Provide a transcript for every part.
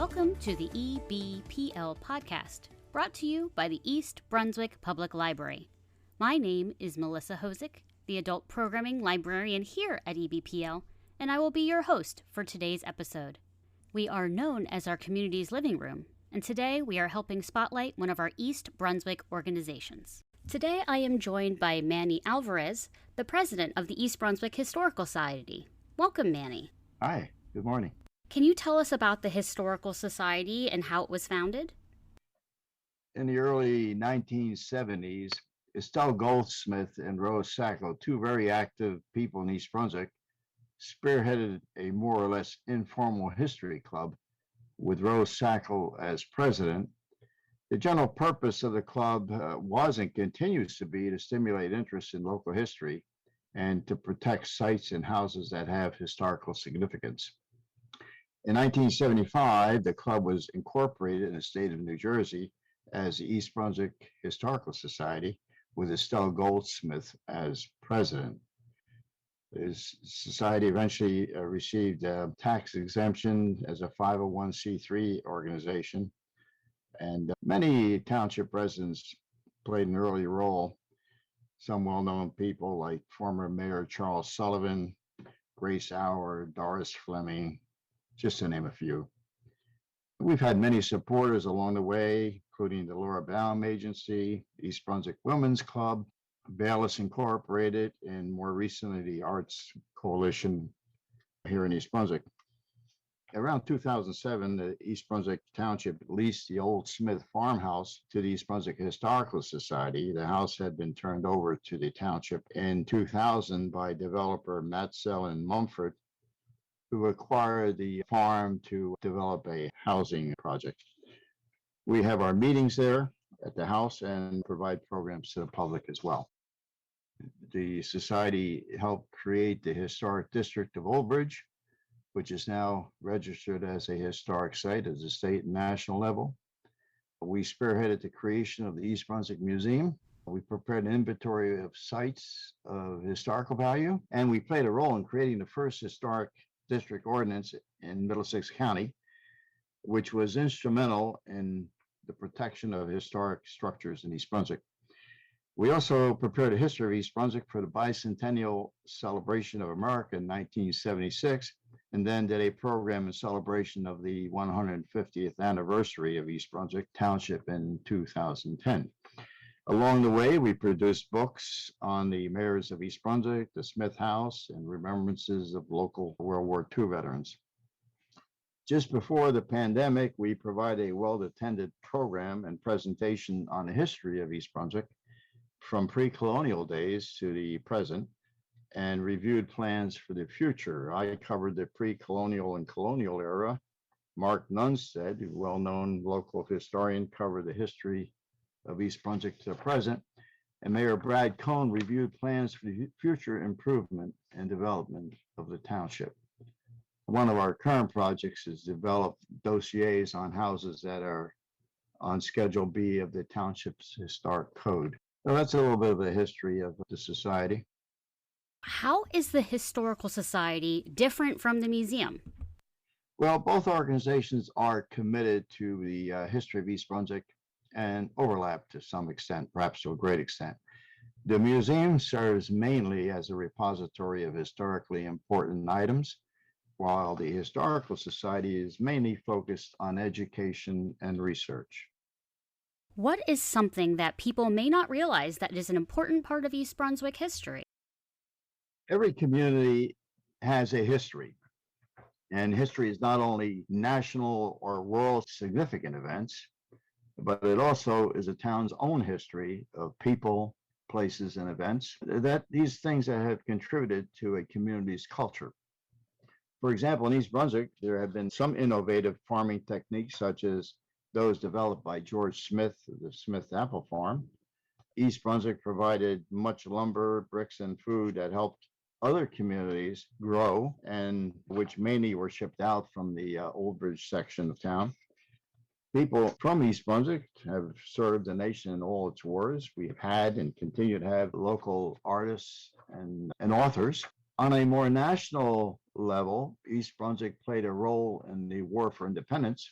Welcome to the EBPL podcast, brought to you by the East Brunswick Public Library. My name is Melissa Hozik, the Adult Programming Librarian here at EBPL, and I will be your host for today's episode. We are known as our community's living room, and today we are helping spotlight one of our East Brunswick organizations. Today I am joined by Manny Alzvarez, the president of the East Brunswick Historical Society. Welcome, Manny. Hi, good morning. Can you tell us about the Historical Society and how it was founded? In the early 1970s, Estelle Goldsmith and Rose Sacco, two very active people in East Brunswick, spearheaded a more or less informal history club with Rose Sacco as president. The general purpose of the club was and continues to be to stimulate interest in local history and to protect sites and houses that have historical significance. In 1975, the club was incorporated in the state of New Jersey as the East Brunswick Historical Society, with Estelle Goldsmith as president. This society eventually received a tax exemption as a 501c3 organization, and many township residents played an early role. Some well-known people like former Mayor Charles Sullivan, Grace Hour, Doris Fleming, just to name a few. We've had many supporters along the way, including the Laura Baum Agency, East Brunswick Women's Club, Bayless Incorporated, and more recently the Arts Coalition here in East Brunswick. Around 2007, the East Brunswick Township leased the old Smith farmhouse to the East Brunswick Historical Society. The house had been turned over to the township in 2000 by developer Matsell and Mumford, who acquired the farm to develop a housing project. We have our meetings there at the house and provide programs to the public as well. The society helped create the historic district of Old Bridge, which is now registered as a historic site at the state and national level. We spearheaded the creation of the East Brunswick Museum. We prepared an inventory of sites of historical value, and we played a role in creating the first historic district ordinance in Middlesex County, which was instrumental in the protection of historic structures in East Brunswick. We also prepared a history of East Brunswick for the bicentennial celebration of America in 1976, and then did a program in celebration of the 150th anniversary of East Brunswick Township in 2010. Along the way, we produced books on the mayors of East Brunswick, the Smith House, and remembrances of local World War II veterans. Just before the pandemic, we provided a well-attended program and presentation on the history of East Brunswick from pre-colonial days to the present, and reviewed plans for the future. I covered the pre-colonial and colonial era. Mark Nunstead, a well-known local historian, covered the history of East Brunswick to the present, and Mayor Brad Cohn reviewed plans for the future improvement and development of the township. One of our current projects is develop dossiers on houses that are on Schedule B of the township's historic code. So that's a little bit of the history of the society. How is the Historical Society different from the museum? Well, both organizations are committed to the history of East Brunswick and overlap to some extent, perhaps to a great extent. The museum serves mainly as a repository of historically important items, while the Historical Society is mainly focused on education and research. What is something that people may not realize that is an important part of East Brunswick history? Every community has a history, and history is not only national or world significant events, but it also is a town's own history of people, places, and events, that these things that have contributed to a community's culture. For example, in East Brunswick, there have been some innovative farming techniques, such as those developed by George Smith of the Smith Apple Farm. East Brunswick provided much lumber, bricks, and food that helped other communities grow, and which mainly were shipped out from the Old Bridge section of town. People from East Brunswick have served the nation in all its wars. We've had and continue to have local artists and authors. On a more national level, East Brunswick played a role in the War for Independence.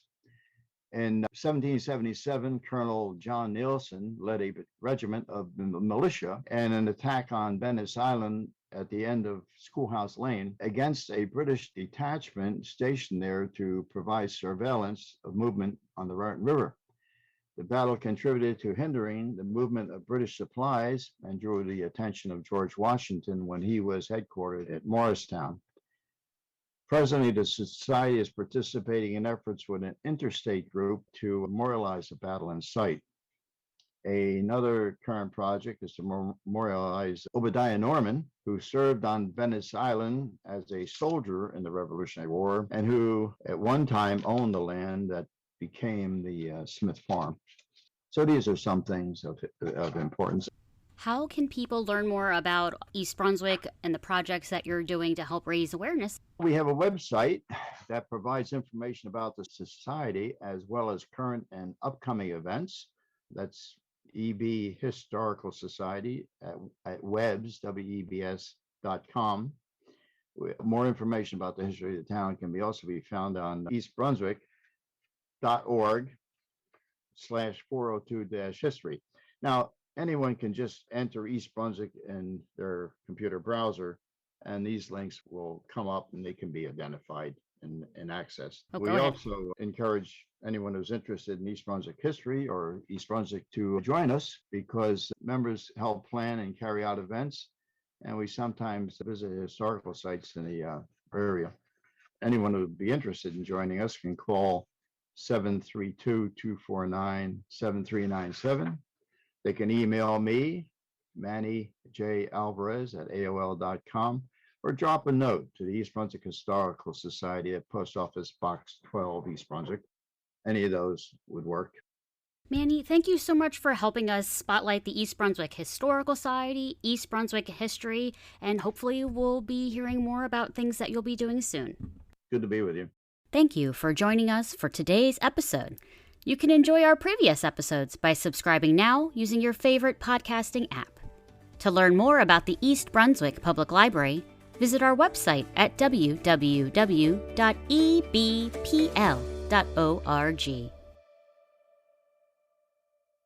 In 1777, Colonel John Nielsen led a regiment of militia in an attack on Venice Island at the end of Schoolhouse Lane against a British detachment stationed there to provide surveillance of movement on the Raritan River. The battle contributed to hindering the movement of British supplies and drew the attention of George Washington when he was headquartered at Morristown. Presently, the Society is participating in efforts with an interstate group to memorialize the battle in sight. Another current project is to memorialize Obadiah Norman, who served on Venice Island as a soldier in the Revolutionary War and who at one time owned the land that became the Smith Farm. So these are some things of importance. How can people learn more about East Brunswick and the projects that you're doing to help raise awareness? We have a website that provides information about the society as well as current and upcoming events. That's EB Historical Society at webs.com. More information about the history of the town can also be found on eastbrunswick.org/402-history. Now, anyone can just enter East Brunswick in their computer browser, and these links will come up and they can be identified and accessed. We also encourage anyone who's interested in East Brunswick history or East Brunswick to join us, because members help plan and carry out events, and we sometimes visit historical sites in the area. Anyone who would be interested in joining us can call 732-249-7397. They can email me, Manny J. Alvarez at AOL.com, or drop a note to the East Brunswick Historical Society at Post Office Box 12, East Brunswick. Any of those would work. Manny, thank you so much for helping us spotlight the East Brunswick Historical Society, East Brunswick history, and hopefully we'll be hearing more about things that you'll be doing soon. Good to be with you. Thank you for joining us for today's episode. You can enjoy our previous episodes by subscribing now using your favorite podcasting app. To learn more about the East Brunswick Public Library, visit our website at www.ebpl.org.